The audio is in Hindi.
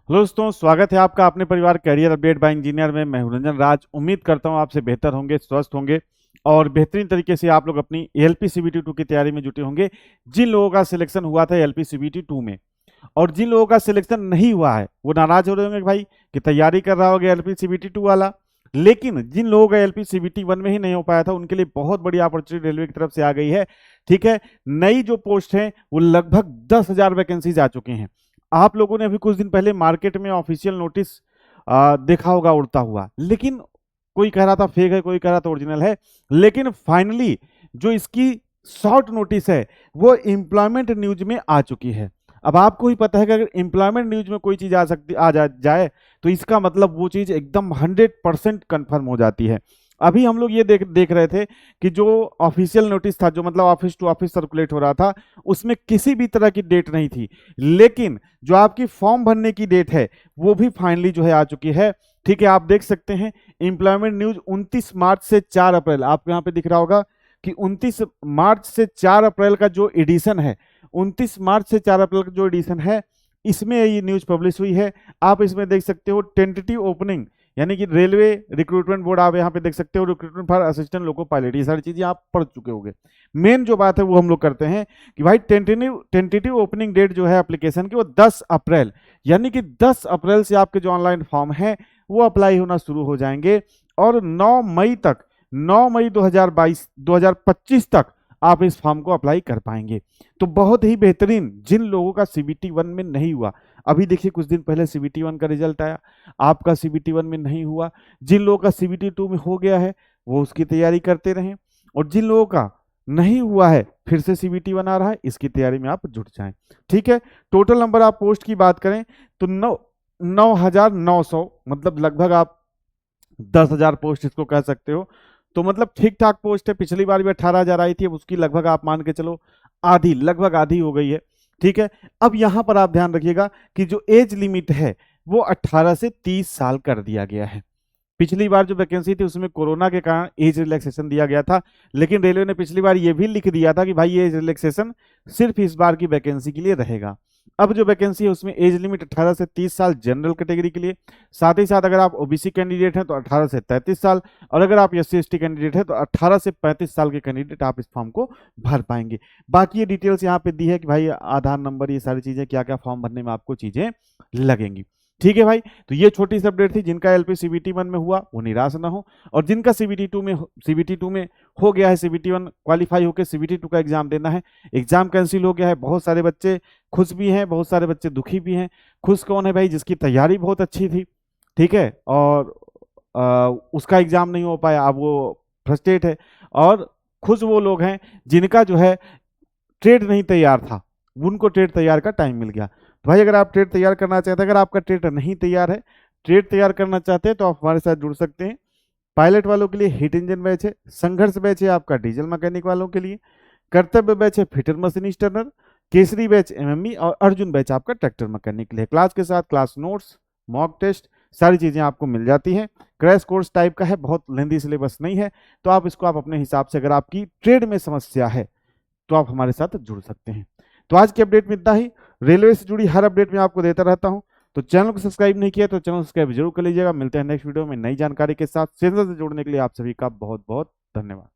हेलो दोस्तों, स्वागत है आपका अपने परिवार करियर अपडेट बाय इंजीनियर में। मैं हूं रंजन राज। उम्मीद करता हूं आपसे बेहतर होंगे, स्वस्थ होंगे और बेहतरीन तरीके से आप लोग अपनी एलपी सीबीटी 2 की तैयारी में जुटे होंगे। जिन लोगों का सिलेक्शन हुआ था एलपी सीबीटी 2 में और जिन लोगों का सिलेक्शन नहीं हुआ है वो नाराज हो रहे होंगे भाई कि तैयारी कर रहा होगा एलपी सीबीटी 2 वाला। लेकिन जिन लोगों का एलपी सीबीटी 1 में ही नहीं हो पाया था उनके लिए बहुत बड़ी अपॉर्चुनिटी रेलवे की तरफ से आ गई है। ठीक है, नई जो पोस्ट है वो लगभग 10,000 वैकेंसीज आ चुकी हैं। आप लोगों ने अभी कुछ दिन पहले मार्केट में ऑफिशियल नोटिस देखा होगा उड़ता हुआ, लेकिन कोई कह रहा था फेक है, कोई कह रहा था ओरिजिनल है। लेकिन फाइनली जो इसकी शॉर्ट नोटिस है वो एम्प्लॉयमेंट न्यूज में आ चुकी है। अब आपको ही पता है कि अगर एम्प्लॉयमेंट न्यूज में कोई चीज जाए तो इसका मतलब वो चीज एकदम 100% कंफर्म हो जाती है। अभी हम लोग ये देख रहे थे कि जो ऑफिशियल नोटिस था, जो मतलब ऑफिस टू ऑफिस सर्कुलेट हो रहा था, उसमें किसी भी तरह की डेट नहीं थी। लेकिन जो आपकी फॉर्म भरने की डेट है वो भी फाइनली जो है आ चुकी है। ठीक है, आप देख सकते हैं एम्प्लॉयमेंट न्यूज 29 मार्च से 4 अप्रैल, आपको यहाँ पे दिख रहा होगा कि 29 मार्च से 4 अप्रैल का जो एडिशन है, 29 मार्च से 4 अप्रैल का जो एडिशन है, इसमें ये न्यूज पब्लिश हुई है। आप इसमें देख सकते हो टेंटेटिव ओपनिंग, यानी कि रेलवे रिक्रूटमेंट बोर्ड, आप यहाँ पे देख सकते हो recruitment for assistant loco pilot, ये सारी चीजें आप पढ़ चुके होंगे। मेन जो बात है वो हम लोग करते हैं कि भाई टेंटेटिव ओपनिंग डेट जो है एप्लीकेशन की वो 10 अप्रैल, यानी कि 10 अप्रैल से आपके जो ऑनलाइन फॉर्म है वो अप्लाई होना शुरू हो जाएंगे और 9 मई तक, 9 मई 2025 तक आप इस फॉर्म को अप्लाई कर पाएंगे। तो बहुत ही बेहतरीन। जिन लोगों का सीबीटी 1 में नहीं हुआ, अभी देखिए कुछ दिन पहले सीबीटी 1 का रिजल्ट आया, आपका सीबीटी 1 में नहीं हुआ। जिन लोगों का सीबीटी 2 में हो गया है वो उसकी तैयारी करते रहें, और जिन लोगों का नहीं हुआ है फिर से सीबीटी 1 आ रहा है, इसकी तैयारी में आप जुट जाएं। ठीक है, टोटल नंबर आप पोस्ट की बात करें तो 9,900, मतलब लगभग आप 10,000 पोस्ट इसको कह सकते हो। तो मतलब ठीक ठाक पोस्ट है। पिछली बार भी 18,000 आई थी, अब उसकी लगभग आप मान के चलो आधी, लगभग आधी हो गई है। ठीक है, अब यहां पर आप ध्यान रखिएगा कि जो एज लिमिट है वो 18 से 30 साल कर दिया गया है। पिछली बार जो वैकेंसी थी उसमें कोरोना के कारण एज रिलैक्सेशन दिया गया था, लेकिन रेलवे ने पिछली बार ये भी लिख दिया था कि भाई ये एज रिलैक्सेशन सिर्फ इस बार की वैकेंसी के लिए रहेगा। अब जो वैकेंसी है उसमें एज लिमिट 18 से 30 साल जनरल कैटेगरी के लिए, साथ ही साथ अगर आप ओबीसी कैंडिडेट हैं तो 18 से 33 साल, और अगर आप एससी एसटी कैंडिडेट हैं तो 18 से 35 साल के कैंडिडेट आप इस फॉर्म को भर पाएंगे। बाकी ये डिटेल्स यहाँ पे दी है कि भाई आधार नंबर, ये सारी चीजें क्या क्या फॉर्म भरने में आपको चीजें लगेंगी। ठीक है भाई, तो ये छोटी सी अपडेट थी। जिनका एलपी सीबीटी 1 में हुआ वो निराश ना हो, और जिनका सीबीटी 2 में हो गया है, सीबीटी 1 क्वालिफाई होकर सीबीटी 2 का एग्जाम देना है, एग्जाम कैंसिल हो गया है, बहुत सारे बच्चे खुश भी हैं, बहुत सारे बच्चे दुखी भी हैं। खुश कौन है भाई? जिसकी तैयारी बहुत अच्छी थी, ठीक है, और उसका एग्जाम नहीं हो पाया, अब वो फ्रस्ट्रेट है। और खुश वो लोग हैं जिनका जो है ट्रेड नहीं तैयार था, उनको ट्रेड तैयार का टाइम मिल गया। तो भाई अगर आप ट्रेड तैयार करना चाहते हैं, अगर आपका ट्रेड नहीं तैयार है, ट्रेड तैयार करना चाहते हैं तो आप हमारे साथ जुड़ सकते हैं। पायलट वालों के लिए हीट इंजन बैच है, संघर्ष बैच है आपका डीजल मैकेनिक वालों के लिए, कर्तव्य बैच है fitter machinist turner, Kesari batch MME, और अर्जुन बैच आपका ट्रैक्टर मैकेनिक के लिए। क्लास के साथ क्लास नोट्स, मॉक टेस्ट, सारी चीजें आपको मिल जाती हैं। क्रैश कोर्स टाइप का है, बहुत लेंदी सिलेबस नहीं है, तो आप इसको आप अपने हिसाब से, अगर आपकी ट्रेड में समस्या है तो आप हमारे साथ जुड़ सकते हैं। तो आज की अपडेट में इतना ही। रेलवे से जुड़ी हर अपडेट मैं आपको देता रहता हूं, तो चैनल को सब्सक्राइब नहीं किया तो चैनल सब्सक्राइब जरूर कर लीजिएगा। मिलते हैं नेक्स्ट वीडियो में नई जानकारी के साथ। चैनल से जुड़ने के लिए आप सभी का बहुत बहुत धन्यवाद।